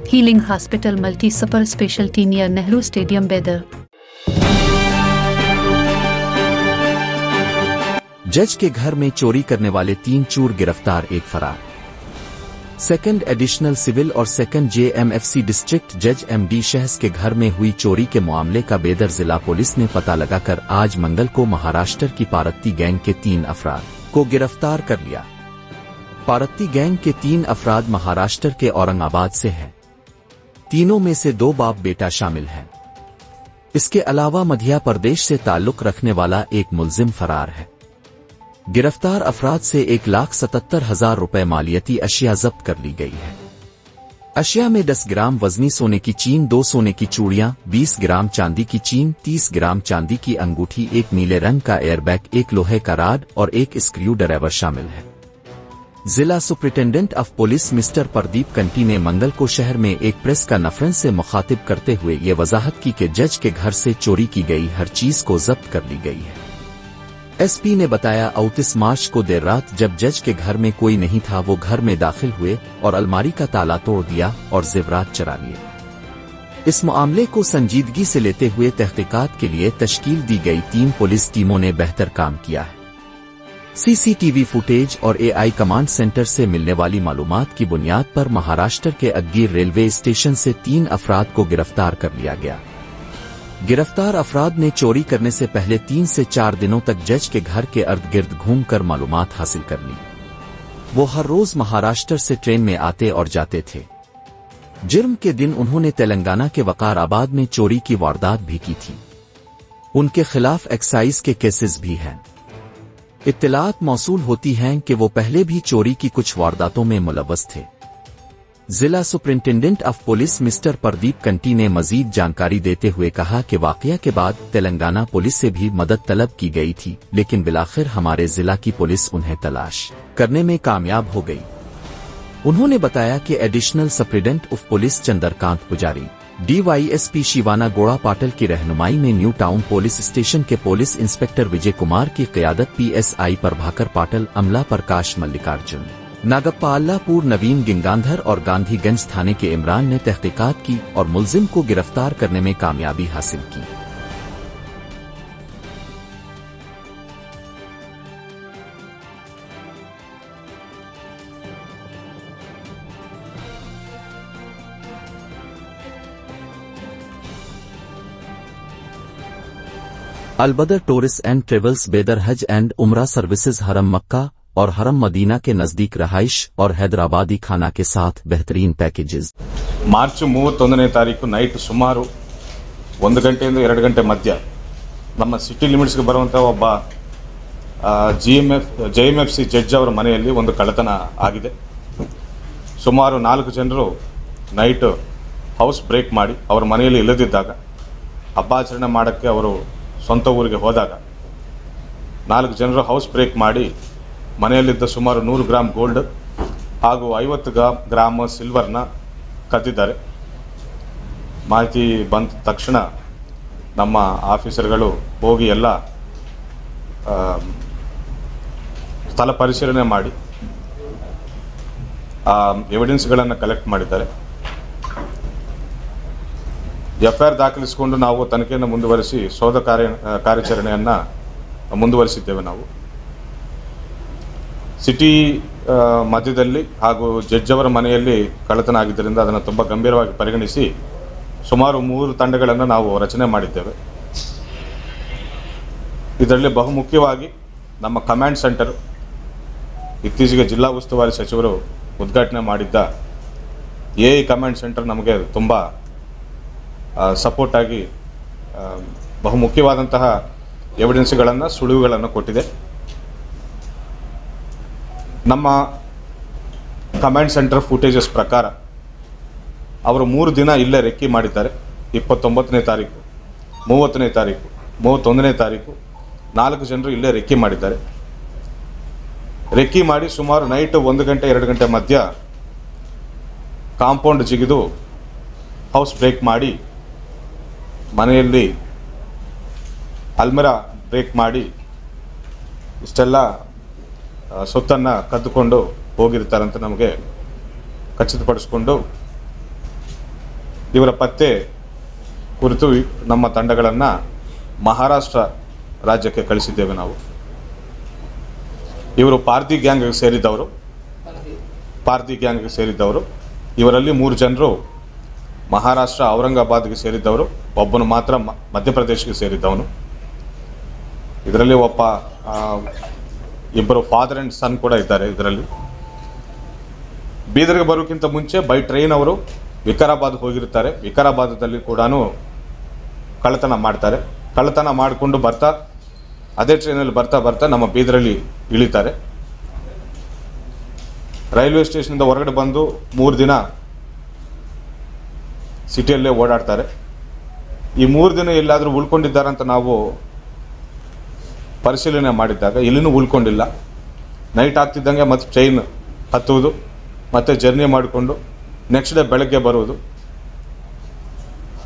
Healing Hospital Multi Super Specialty near Nehru Stadium, Bedar. जज के घर में चोरी करने वाले 3 चोर गिरफ्तार, 1 फरार। सेकंड एडिशनल सिविल और सेकंड JMFC डिस्ट्रिक्ट जज MD शहस के घर में हुई चोरी के मामले का बेदर जिला पुलिस ने पता लगाकर आज मंगल को महाराष्ट्र की पारत्ती गैंग के 3 अफराद को गिरफ्तार कर लिया। पारत्ती गैंग के 3 अफराद महाराष्ट्र के औरंगाबाद से हैं। तीनों में से 2 बाप बेटा शामिल हैं। इसके अलावा मध्य प्रदेश से ताल्लुक रखने वाला एक मुलजिम फरार है। गिरफ्तार अफराद से 1,77,000 रुपए मालियती अशिया जब्त कर ली गई है। अशिया में 10 ग्राम वजनी सोने की चीन, 2 सोने की चूड़ियां, 20 ग्राम चांदी की चीन, 30 ग्राम चांदी की अंगूठी, 1 नीले रंग का एयरबैग, 1 लोहे का राड और 1 स्क्रू ड्राइवर शामिल है। जिला superintendent of police mister Pradeep Kanti ने मंगल को शहर में एक प्रेस कॉन्फ्रेंस से मुखातिब करते हुए ये वजाहत की कि जज के घर से चोरी की गई हर चीज को जब्त कर ली गई है। SP ने बताया 29 मार्च को देर रात जब जज के घर में कोई नहीं था, वो घर में दाखिल हुए और अलमारी का ताला तोड़ दिया और जेवरात चुरा लिए। इस मामले को संजीदगी से लेते हुए तहकीकात के लिए तश्कील दी गई 3 पुलिस टीमों ने बेहतर काम किया है। CCTV फुटेज और AI कमांड सेंटर से मिलने वाली मालूमात की बुनियाद पर महाराष्ट्र के अग्गीर रेलवे स्टेशन से 3 अफराद को गिरफ्तार कर लिया गया। गिरफ्तार अफराद ने चोरी करने से पहले 3 से 4 दिनों तक जज के घर के इर्द गिर्द घूमकर मालूमात हासिल कर ली। वो हर रोज महाराष्ट्र से ट्रेन में आते और जाते थे। जुर्म के दिन उन्होंने तेलंगाना के वकाराबाद में चोरी की वारदात भी की थी। उनके खिलाफ एक्साइज के केसेस भी हैं। इत्तलात मौसूल होती हैं कि वो पहले भी चोरी की कुछ वारदातों में मुलव्वस थे। जिला superintendent of police mister Pradeep Kanti ने मजीद जानकारी देते हुए कहा कि वाकया के बाद तेलंगाना पुलिस से भी मदद तलब की गई थी, लेकिन बिलाखिर हमारे जिला की पुलिस उन्हें तलाश करने में कामयाब हो गई। उन्होंने बताया कि additional superintendent of police Chandrakant पुजारी, DYSP शिवाना गोड़ा पाटिल की रहनुमाई में न्यू टाउन पुलिस स्टेशन के पुलिस इंस्पेक्टर विजय कुमार की क़यादत PSI प्रभाकर पाटिल, अमला प्रकाश मल्लिकार्जुन, नागप्पालापुर नवीन गिंगांधर और गांधीगंज थाने के इमरान ने तहकीकात की और मुलजिम को गिरफ्तार करने में कामयाबी हासिल की। अलबदर टूरिस्ट एंड ट्रेवल्स बेदर हज एंड उमरा सर्विसेज हरम मक्का और हरम मदीना के नजदीक रहाइश और हैदराबादी खाना के साथ बेहतरीन पैकेजेस। ಮಾರ್ಚ್ 31ನೇ ತಾರೀಕು ನೈಟ್ ಸುಮಾರು 1 ಗಂಟೆಯಿಂದ 2 ಗಂಟೆ ಮಧ್ಯ ನಮ್ಮ ಸಿಟಿ ಲಿಮಿಟ್ಸ್ಗೆ ಬರುವಂಥ ಒಬ್ಬ JMFC ಜಡ್ಜ್ ಅವರ ಮನೆಯಲ್ಲಿ ಒಂದು ಕಳ್ಳತನ ಆಗಿದೆ। ಸುಮಾರು 4 ಜನರು ನೈಟ್ ಹೌಸ್ ಬ್ರೇಕ್ ಮಾಡಿ ಅವರ ಮನೆಯಲ್ಲಿ ಇಲ್ಲದಿದ್ದಾಗ ಹಬ್ಬಾಚರಣೆ ಮಾಡೋಕ್ಕೆ ಅವರು ಸ್ವಂತ ಊರಿಗೆ ಹೋದಾಗ 4 ಜನರು ಹೌಸ್ ಬ್ರೇಕ್ ಮಾಡಿ ಮನೆಯಲ್ಲಿದ್ದ ಸುಮಾರು 100 ಗ್ರಾಮ್ ಗೋಲ್ಡ್ ಹಾಗೂ 50 ಗ್ರಾಮ್ ಸಿಲ್ವರ್ನ ಕದ್ದಿದ್ದಾರೆ। ಮಾಹಿತಿ ಬಂದ ತಕ್ಷಣ ನಮ್ಮ ಆಫೀಸರ್ಗಳು ಹೋಗಿ ಎಲ್ಲ ಸ್ಥಳ ಪರಿಶೀಲನೆ ಮಾಡಿ ಎವಿಡೆನ್ಸ್ಗಳನ್ನು ಕಲೆಕ್ಟ್ ಮಾಡಿದ್ದಾರೆ। FIR ದಾಖಲಿಸಿಕೊಂಡು ನಾವು ತನಿಖೆಯನ್ನು ಮುಂದುವರಿಸಿ ಶೋಧ ಕಾರ್ಯಾಚರಣೆಯನ್ನು ಮುಂದುವರಿಸಿದ್ದೇವೆ। ನಾವು ಸಿಟಿ ಮಧ್ಯದಲ್ಲಿ ಹಾಗೂ ಜಡ್ಜ್ ಅವರ ಮನೆಯಲ್ಲಿ ಕಳ್ಳತನ ಆಗಿದ್ದರಿಂದ ಅದನ್ನು ತುಂಬ ಗಂಭೀರವಾಗಿ ಪರಿಗಣಿಸಿ ಸುಮಾರು 3 ತಂಡಗಳನ್ನು ನಾವು ರಚನೆ ಮಾಡಿದ್ದೇವೆ। ಇದರಲ್ಲಿ ಬಹುಮುಖ್ಯವಾಗಿ ನಮ್ಮ ಕಮಾಂಡ್ ಸೆಂಟರ್ ಇತ್ತೀಚೆಗೆ ಜಿಲ್ಲಾ ಉಸ್ತುವಾರಿ ಸಚಿವರು ಉದ್ಘಾಟನೆ ಮಾಡಿದ್ದ AI ಕಮಾಂಡ್ ಸೆಂಟರ್ ನಮಗೆ ತುಂಬ ಸಪೋರ್ಟ್ ಆಗಿ ಬಹುಮುಖ್ಯವಾದಂತಹ ಎವಿಡೆನ್ಸ್ಗಳನ್ನು ಸುಳಿವುಗಳನ್ನು ಕೊಟ್ಟಿದೆ। ನಮ್ಮ ಕಮಾಂಡ್ ಸೆಂಟರ್ ಫುಟೇಜಸ್ ಪ್ರಕಾರ ಅವರು 3 ದಿನ ಇಲ್ಲೇ ರೆಕ್ಕಿ ಮಾಡಿದ್ದಾರೆ। 29ನೇ ತಾರೀಕು, 30ನೇ ತಾರೀಕು, 31ನೇ ತಾರೀಕು 4 ಜನರು ಇಲ್ಲೇ ರೆಕ್ಕಿ ಮಾಡಿದ್ದಾರೆ। ರೆಕ್ಕಿ ಮಾಡಿ ಸುಮಾರು ನೈಟ್ 1 ಗಂಟೆ 2 ಗಂಟೆ ಮಧ್ಯ ಕಾಂಪೌಂಡ್ ಜಿಗಿದು ಹೌಸ್ ಬ್ರೇಕ್ ಮಾಡಿ ಮನೆಯಲ್ಲಿ ಅಲ್ಮಿರಾ ಬ್ರೇಕ್ ಮಾಡಿ ಇಷ್ಟೆಲ್ಲ ಸೊತ್ತನ್ನು ಕದ್ದುಕೊಂಡು ಹೋಗಿರ್ತಾರಂತ ನಮಗೆ ಖಚಿತಪಡಿಸಿಕೊಂಡು ಇವರ ಪತ್ತೆ ಕುರಿತು ನಮ್ಮ ತಂಡಗಳನ್ನು ಮಹಾರಾಷ್ಟ್ರ ರಾಜ್ಯಕ್ಕೆ ಕಳಿಸಿದ್ದೇವೆ ನಾವು. ಇವರು ಪಾರ್ದಿ ಗ್ಯಾಂಗ್ಗೆ ಸೇರಿದ್ದವರು. ಇವರಲ್ಲಿ 3 ಜನರು ಮಹಾರಾಷ್ಟ್ರ ಔರಂಗಾಬಾದ್ಗೆ ಸೇರಿದ್ದವರು, ಒಬ್ಬನು ಮಾತ್ರ ಮಧ್ಯಪ್ರದೇಶಕ್ಕೆ ಸೇರಿದ್ದವನು. ಇದರಲ್ಲಿ ಇಬ್ಬರು ಫಾದರ್ ಆ್ಯಂಡ್ ಸನ್ ಕೂಡ ಇದ್ದಾರೆ. ಇದರಲ್ಲಿ ಬೀದರ್ಗೆ ಬರೋಕ್ಕಿಂತ ಮುಂಚೆ ಬೈ ಟ್ರೈನ್ ಅವರು ವಿಕಾರಾಬಾದ್ ಹೋಗಿರ್ತಾರೆ. ವಿಕಾರಾಬಾದದಲ್ಲಿ ಕೂಡ ಕಳ್ಳತನ ಮಾಡ್ತಾರೆ. ಕಳ್ಳತನ ಮಾಡಿಕೊಂಡು ಬರ್ತಾ ಅದೇ ಟ್ರೈನಲ್ಲಿ ಬರ್ತಾ ನಮ್ಮ ಬೀದರಲ್ಲಿ ಇಳಿತಾರೆ. ರೈಲ್ವೆ ಸ್ಟೇಷನಿಂದ ಹೊರಗಡೆ ಬಂದು 3 ದಿನ ಸಿಟಿಯಲ್ಲೇ ಓಡಾಡ್ತಾರೆ. ಈ 3 ದಿನ ಎಲ್ಲಾದರೂ ಉಳ್ಕೊಂಡಿದ್ದಾರಂತ ನಾವು ಪರಿಶೀಲನೆ ಮಾಡಿದ್ದಾಗ ಇಲ್ಲಿನೂ ಉಳ್ಕೊಂಡಿಲ್ಲ. ನೈಟ್ ಆಗ್ತಿದ್ದಂಗೆ ಮತ್ತೆ ಟ್ರೈನ್ ಹತ್ತುವುದು, ಮತ್ತೆ ಜರ್ನಿ ಮಾಡಿಕೊಂಡು ನೆಕ್ಸ್ಟ್ ಡೇ ಬೆಳಗ್ಗೆ ಬರುವುದು,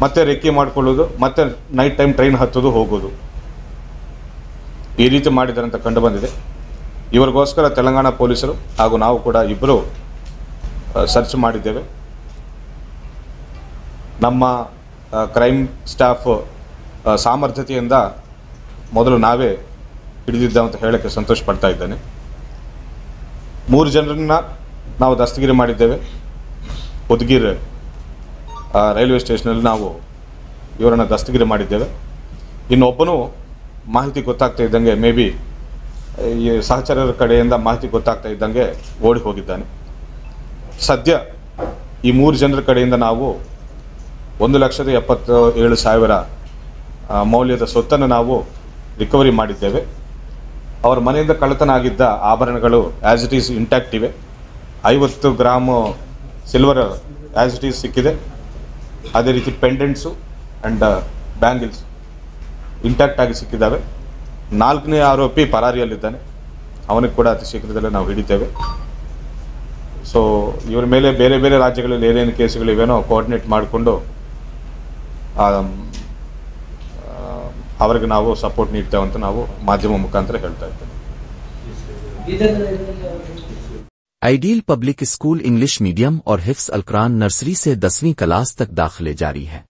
ಮತ್ತೆ ರೆಕ್ಕಿ ಮಾಡಿಕೊಳ್ಳೋದು, ಮತ್ತೆ ನೈಟ್ ಟೈಮ್ ಟ್ರೈನ್ ಹತ್ತೋದು ಹೋಗೋದು, ಈ ರೀತಿ ಮಾಡಿದ್ದಾರೆ ಅಂತ ಕಂಡು ಬಂದಿದೆ. ಇವರಿಗೋಸ್ಕರ ತೆಲಂಗಾಣ ಪೊಲೀಸರು ಹಾಗೂ ನಾವು ಕೂಡ ಇಬ್ಬರು ಸರ್ಚ್ ಮಾಡಿದ್ದೇವೆ. ನಮ್ಮ ಕ್ರೈಮ್ ಸ್ಟಾಫ್ ಸಾಮರ್ಥ್ಯತೆಯಿಂದ ಮೊದಲು ನಾವೇ ಹಿಡಿದಿದ್ದ ಅಂತ ಹೇಳಕ್ಕೆ ಸಂತೋಷ ಪಡ್ತಾ ಇದ್ದೇನೆ. 3 ಜನರನ್ನ ನಾವು ದಸ್ತಗಿರಿ ಮಾಡಿದ್ದೇವೆ. ಉದ್ಗಿರ್ ರೈಲ್ವೆ ಸ್ಟೇಷನಲ್ಲಿ ನಾವು ಇವರನ್ನು ದಸ್ತಗಿರಿ ಮಾಡಿದ್ದೇವೆ. ಇನ್ನೊಬ್ಬನು ಮಾಹಿತಿ ಗೊತ್ತಾಗ್ತಾ ಇದ್ದಂಗೆ ಮೇ ಬಿ ಈ ಸಹಚರರ ಕಡೆಯಿಂದ ಮಾಹಿತಿ ಗೊತ್ತಾಗ್ತಾ ಇದ್ದಂಗೆ ಓಡಿ ಹೋಗಿದ್ದಾನೆ. ಸದ್ಯ ಈ 3 ಜನರ ಕಡೆಯಿಂದ ನಾವು 1,77,000 ಮೌಲ್ಯದ ಸೊತ್ತನ್ನು ನಾವು ರಿಕವರಿ ಮಾಡಿದ್ದೇವೆ. ಅವರ ಮನೆಯಿಂದ ಕಳ್ಳತನ ಆಗಿದ್ದ ಆಭರಣಗಳು ಆ್ಯಸ್ ಇಟ್ ಈಸ್ ಇಂಟ್ಯಾಕ್ಟ್ ಇವೆ. 50 gram silver as it is ಸಿಕ್ಕಿದೆ. ಅದೇ ರೀತಿ ಪೆಂಡೆಂಟ್ಸು ಆ್ಯಂಡ್ ಬ್ಯಾಂಗಿಲ್ಸ್ ಇಂಟ್ಯಾಕ್ಟ್ ಆಗಿ ಸಿಕ್ಕಿದ್ದಾವೆ. 4ನೇ ಆರೋಪಿ ಪರಾರಿಯಲ್ಲಿದ್ದಾನೆ. ಅವನಿಗೆ ಕೂಡ ಅತಿ ಶೀಘ್ರದಲ್ಲೇ ನಾವು ಹಿಡಿತೇವೆ. ಸೊ ಇವರ ಮೇಲೆ ಬೇರೆ ಬೇರೆ ರಾಜ್ಯಗಳಲ್ಲಿ ಏನೇನು ಕೇಸುಗಳಿವೆನೋ ಕೋಆರ್ಡಿನೇಟ್ ಮಾಡಿಕೊಂಡು ಅವರಿಗೆ ನಾವು ಸಪೋರ್ಟ್ ನೀಡ್ತೇವೆ ಅಂತ ನಾವು ಮಾಧ್ಯಮ ಮುಖಾಂತರ ಹೇಳ್ತಾ ಇದ್ದೇವೆ. Ideal public school English medium और हिफ्स अलकुरान नर्सरी से 10वीं क्लास तक दाखिले जारी है।